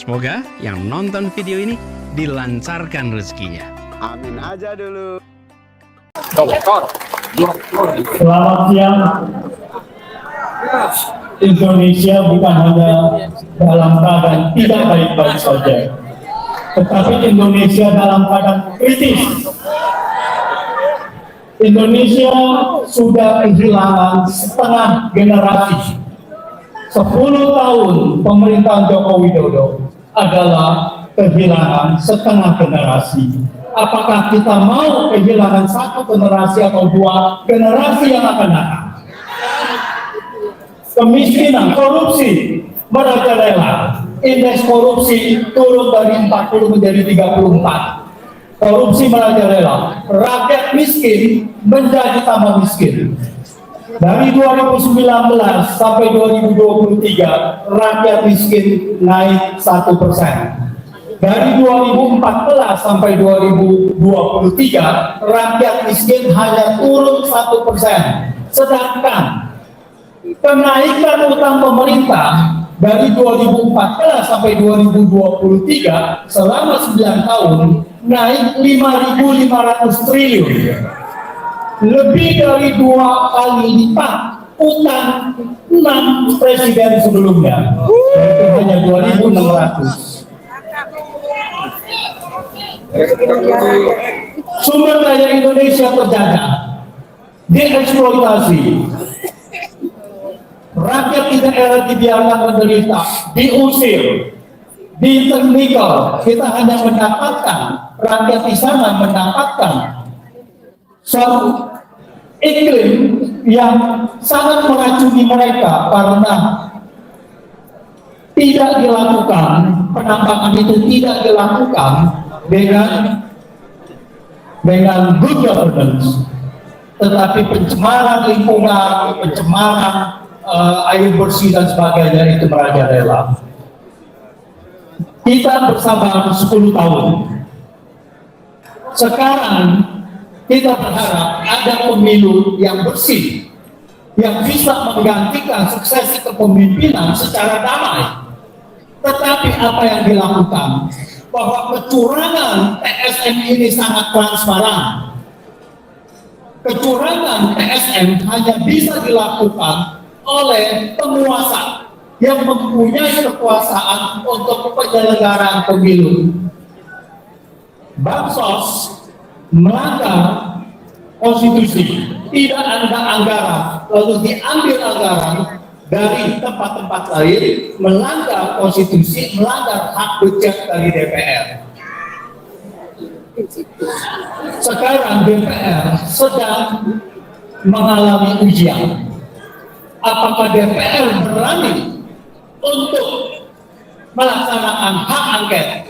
Semoga yang nonton video ini dilancarkan rezekinya. Amin aja dulu. Selamat siang. Indonesia bukan hanya dalam keadaan tidak baik-baik saja, tetapi Indonesia dalam keadaan kritis. Indonesia sudah kehilangan setengah generasi. 10 tahun pemerintahan Joko Widodo adalah kehilangan setengah generasi. Apakah kita mau kehilangan satu generasi atau dua generasi yang akan datang? Kemiskinan, korupsi merajalela. Indeks korupsi turun dari 40 menjadi 34. Korupsi merajalela. Rakyat miskin menjadi tambah miskin. Dari 2019 sampai 2023, rakyat miskin naik 1%. Dari 2014 sampai 2023, rakyat miskin hanya turun 1%. Sedangkan kenaikan utang pemerintah dari 2014 sampai 2023 selama 9 tahun naik 5.500 triliun. Lebih dari 2 kali lipat utang 6 presiden sebelumnya. Itu hanya 2.600. Sumber daya Indonesia terjaga, dieksploitasi. Rakyat di daerah dibiarkan menderita, diusir, diteknikal. Kita hanya mendapatkan, rakyat di sana mendapatkan suatu iklim yang sangat meracuni mereka karena tidak dilakukan, penambangan itu tidak dilakukan dengan good governance, tetapi pencemaran lingkungan, pencemaran air bersih dan sebagainya itu merajalela. Kita bersama 10 tahun. Sekarang kita berharap ada pemilu yang bersih, yang bisa menggantikan suksesi kepemimpinan secara damai. Tetapi apa yang dilakukan? Bahwa kecurangan TSM ini sangat transparan. Kecurangan TSM hanya bisa dilakukan oleh penguasa yang mempunyai kekuasaan untuk penyelenggaraan pemilu. Bansos melanggar konstitusi, tidak ada anggaran, lalu diambil anggaran dari tempat-tempat lain, melanggar konstitusi, melanggar hak budget dari DPR. Sekarang DPR sedang mengalami ujian. Apakah DPR berani untuk melaksanakan hak angket?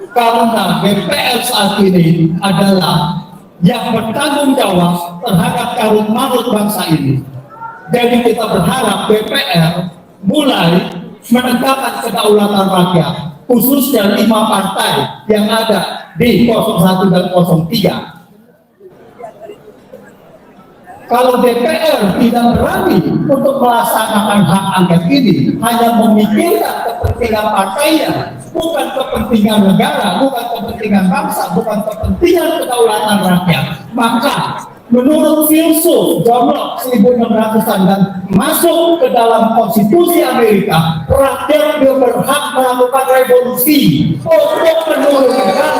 Karena DPR saat ini adalah yang bertanggung jawab terhadap karut marut bangsa ini. Jadi kita berharap DPR mulai menegakkan kedaulatan rakyat, khususnya 5 partai yang ada di 01 dan 03. Kalau DPR tidak berani untuk melaksanakan hak angket ini, hanya memikirkan kepentingan partainya, bukan kepentingan negara, bukan kepentingan bangsa, bukan kepentingan kedaulatan rakyat, maka menurut filsuf John Locke 1600-an dan masuk ke dalam konstitusi Amerika, rakyat berhak melakukan revolusi untuk menurunkan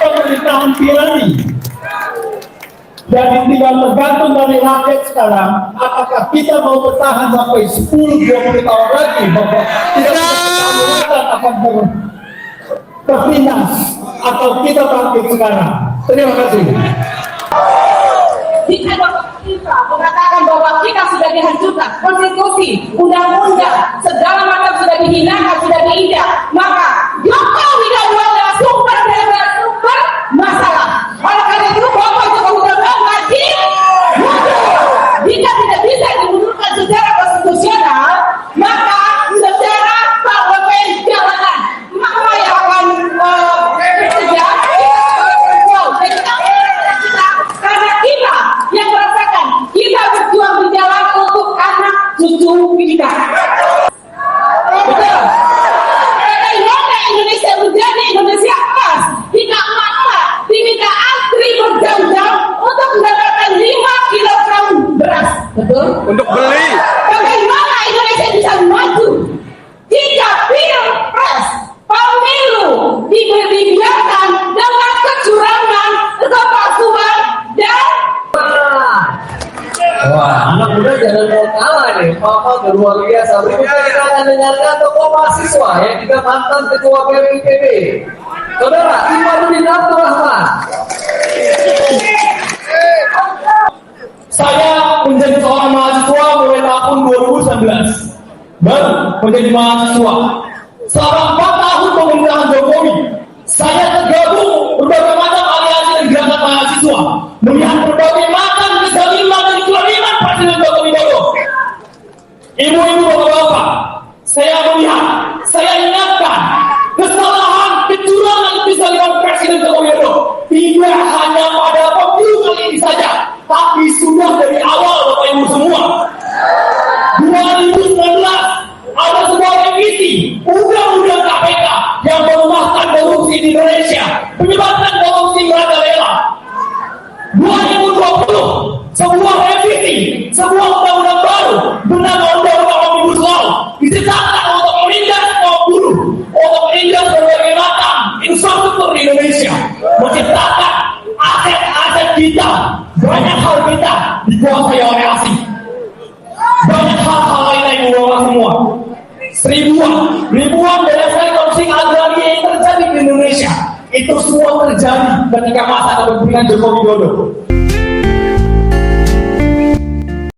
pemerintahan tirani. Jadi tinggal tergantung dari rakyat sekarang, apakah kita mau bertahan sampai 10-20 tahun lagi bahwa kita akan tertindas, atau kita bangkit sekarang. Terima kasih. Jika kita mengatakan bahwa kita sudah dihancurkan, konstitusi, undang-undang, segala macam sudah dihinakan, sudah diinjak, maka Joko Widodo adalah sumber dari sumber masalah. Oleh karena itu, Bapak Joko Widodo wajib mundur. Jika tidak bisa dimundurkan secara konstitusional, maka secara parlementer maka yang akan bekerja karena kita yang merasakan kita berjuang di jalan untuk anak cucu kita. Betul. Karena luar biasa. Berikutnya kita akan dengarkan tokoh mahasiswa yang juga mantan ketua BPIPB, Saudara Imanudin Abdul Rahman. Saya menjadi seorang mahasiswa mulai tahun 2019. Baru menjadi mahasiswa. Selama 4 tahun pemerintahan Jokowi, saya tergabung berbagai macam aliansi dan gerakan mahasiswa, melihat berbagai macam kezaliman dan kezaliman Presiden Joko Widodo. Ibu-ibu, bapak-bapak, saya melihat, saya ingatkan kesalahan, kecurangan, kezaliman Presiden Joko Widodo tidak hanya pada pemilu kali ini saja, tapi sudah dari awal, Bapak Ibu semua. 2019 ada sebuah revisi undang-undang KPK yang melemahkan korupsi di Indonesia, menyebabkan korupsi merajalela. 2020 sebuah revisi, sebuah undang-undang baru bernama Undang-Undang Omnibus Law disesatkan untuk menindas kaum buruh, untuk menindas berbagai macam infrastruktur di Indonesia, menciptakan aset-aset kita, banyak hal kita dikuasai oleh asing. Banyak hal-hal lain yang mengelola semua. Ribuan berdasarkan konflik agraria yang terjadi di Indonesia, itu semua terjadi ketika masa kepemimpinan Joko Widodo.